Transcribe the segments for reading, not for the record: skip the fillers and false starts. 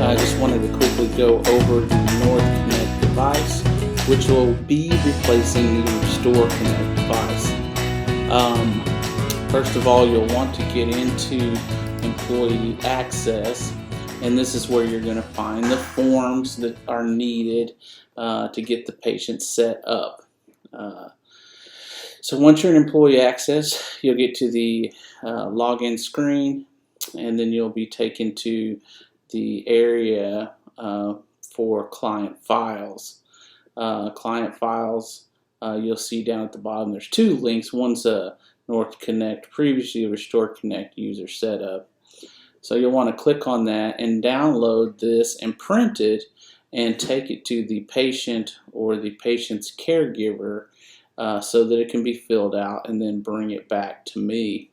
I just wanted to quickly go over the NorthConnect device, which will be replacing the RestoreConnect device. First of all, you'll want to get into employee access, and this is where you're going to find the forms that are needed to get the patient set up. So once you're in employee access, you'll get to the login screen, and then you'll be taken to the area for client files. You'll see down at the bottom there's two links. One's a NorthConnect, previously a RestoreConnect user setup. So you'll want to click on that and download this and print it and take it to the patient or the patient's caregiver so that it can be filled out, and then bring it back to me.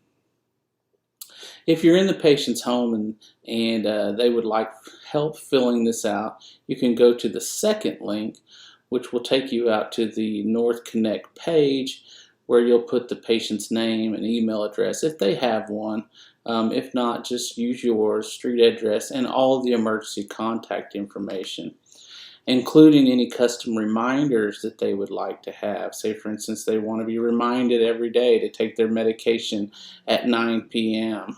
If you're in the patient's home and they would like help filling this out, you can go to the second link, which will take you out to the NorthConnect page, where you'll put the patient's name and email address if they have one. If not, just use yours, street address, and all of the emergency contact information, including any custom reminders that they would like to have. Say, for instance, they want to be reminded every day to take their medication at 9 p.m.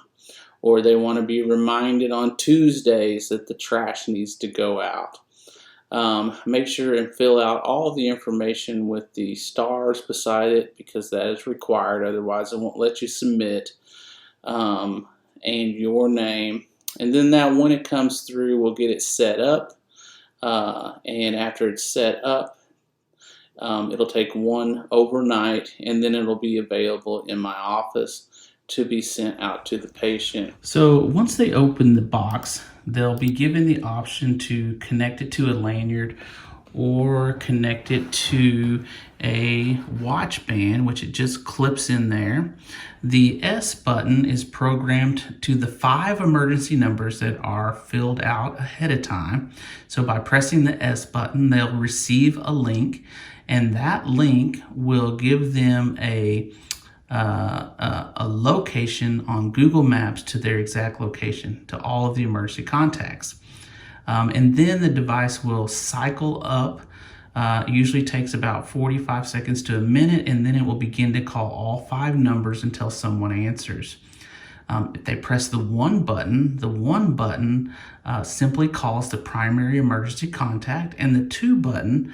or they want to be reminded on Tuesdays that the trash needs to go out. Make sure and fill out all of the information with the stars beside it, because that is required, otherwise it won't let you submit, and your name. And then that, when it comes through, we'll get it set up, and after it's set up, it'll take one overnight, and then it'll be available in my office to be sent out to the patient. So once they open the box, they'll be given the option to connect it to a lanyard or connect it to a watch band, which it just clips in there. The S button is programmed to the 5 emergency numbers that are filled out ahead of time. So by pressing the S button, they'll receive a link, and that link will give them a location on Google Maps to their exact location, to all of the emergency contacts. And then the device will cycle up. Usually takes about 45 seconds to a minute, and then it will begin to call all 5 numbers until someone answers. If they press the 1 button, simply calls the primary emergency contact, and the 2 button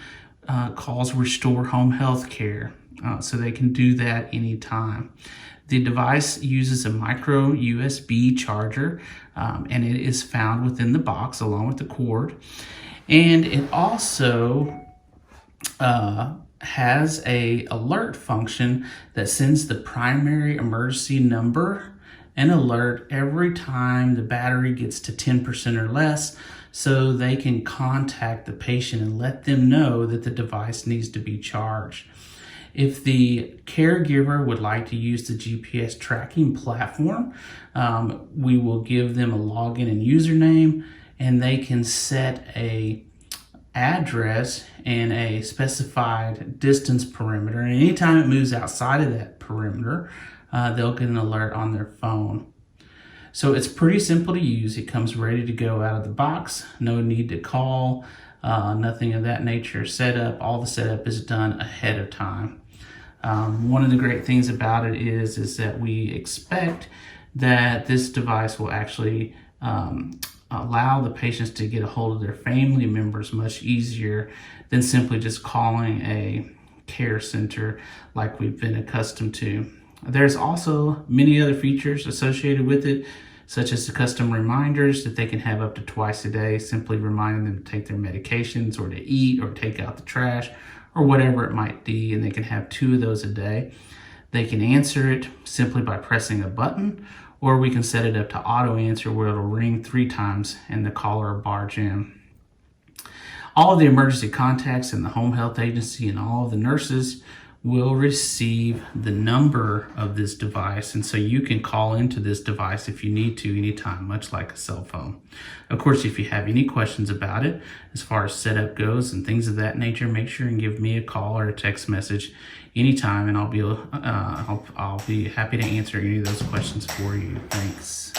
calls Restore Home Health Care. So they can do that anytime. The device uses a micro USB charger, and it is found within the box along with the cord. And it also has a alert function that sends the primary emergency number an alert every time the battery gets to 10% or less, so they can contact the patient and let them know that the device needs to be charged. If the caregiver would like to use the GPS tracking platform, we will give them a login and username, and they can set a address and a specified distance perimeter. And anytime it moves outside of that perimeter, they'll get an alert on their phone. So it's pretty simple to use. It comes ready to go out of the box. No need to call, nothing of that nature. All the setup is done ahead of time. One of the great things about it is that we expect that this device will actually allow the patients to get a hold of their family members much easier than simply just calling a care center like we've been accustomed to. There's also many other features associated with it, such as the custom reminders that they can have up to twice a day, simply reminding them to take their medications or to eat or take out the trash or whatever it might be, and they can have 2 of those a day. They can answer it simply by pressing a button, or we can set it up to auto answer, where it'll ring 3 times and the caller will barge in. All of the emergency contacts in the home health agency and all of the nurses will receive the number of this device, and so you can call into this device if you need to anytime, much like a cell phone. Of course, if you have any questions about it as far as setup goes and things of that nature, make sure and give me a call or a text message anytime, and I'll be happy to answer any of those questions for you. Thanks.